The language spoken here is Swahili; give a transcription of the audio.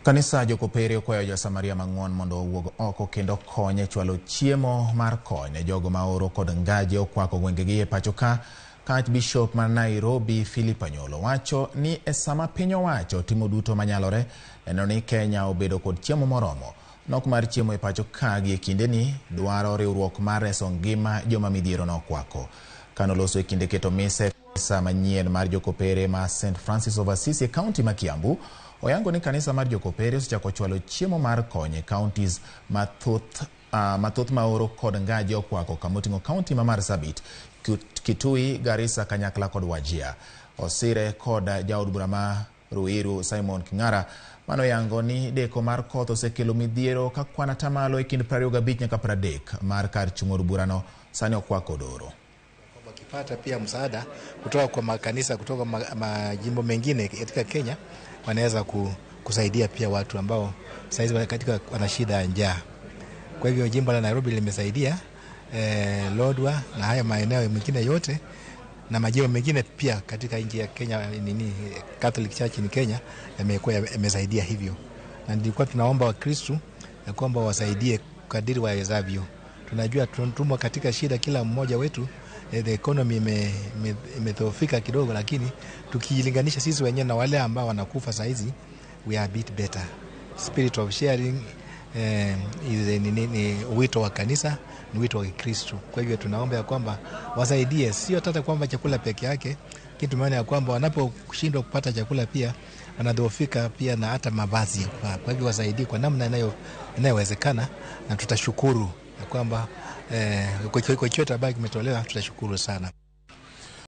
Kanisa jokopere okwayo jo-Samaria mang'uon mondo owuog oko kendo konye chwalo chiemo mar kony ne jogo maoro kod ngaje okwako gwengegi e pacho ka. Archbishop mar Nairobi Philip Anyolo wacho ni e sama piny owacho timo duto manyalore neno ni Kenya obedo kod chiemo moromo. Nok mar chiemo e pacho ka gi e kindeni dwaro riwruok mar reso ngima joma midhiero nokwako. Kanoloso e kinde keto mise kanisa manyien mar jokopere ma St. Francis of Assisi e kaunti ma Kiambu oyango ni kanisa mar jokopere osechako chwalo chiemo mar kony e counties mathoth maoro kod ngaje okwako kamoting'o kaunti ma Marsabit, Kitui, Garissa, Kanyakla kod Wajir. Osire kod jaod bura ma Ruiru Simon King'ara manoyango ni deko mar koth osekelo midhiero ka kwan atamalo e kind 25 nyaka 30 mar kar chung'o od burano sani okwako doro. Wakipata pia msaada kutoka kwa makanisa kutoka majimbo mengine katika Kenya, wanaweza kusaidia pia watu ambao saizi katika wana shida ya njaa. Kwa hivyo jimbo la Nairobi limesaidia Lodwar na haya maeneo mengine yote na majimbo mengine pia katika nchi ya Kenya, Catholic Church in Kenya yamesaidia hivyo. Na nilikuwa tunaomba Wakristo ya kwamba wasaidie kadiri wawezavyo. Tunajua tunatumwa katika shida kila mmoja wetu. The economy imedhoofika kidogo, lakini tukilinganisha sisi wenyewe na wale ambao wanakufa saizi, we are a bit better. Spirit of sharing ni wito wa kanisa, ni wito wa Kristo. Kwa hivyo tunaomba ya kwamba wasaidie, sio hata kwamba chakula peke yake, lakini tumeona ya kwamba wanaposhindwa kupata chakula pia wanadhoofika pia na hata mavazi. Kwa hivyo wasaidie kwa namna inayowezekana, na tutashukuru ya kwamba kwa chochote ambacho kimetolewa tutashukuru sana.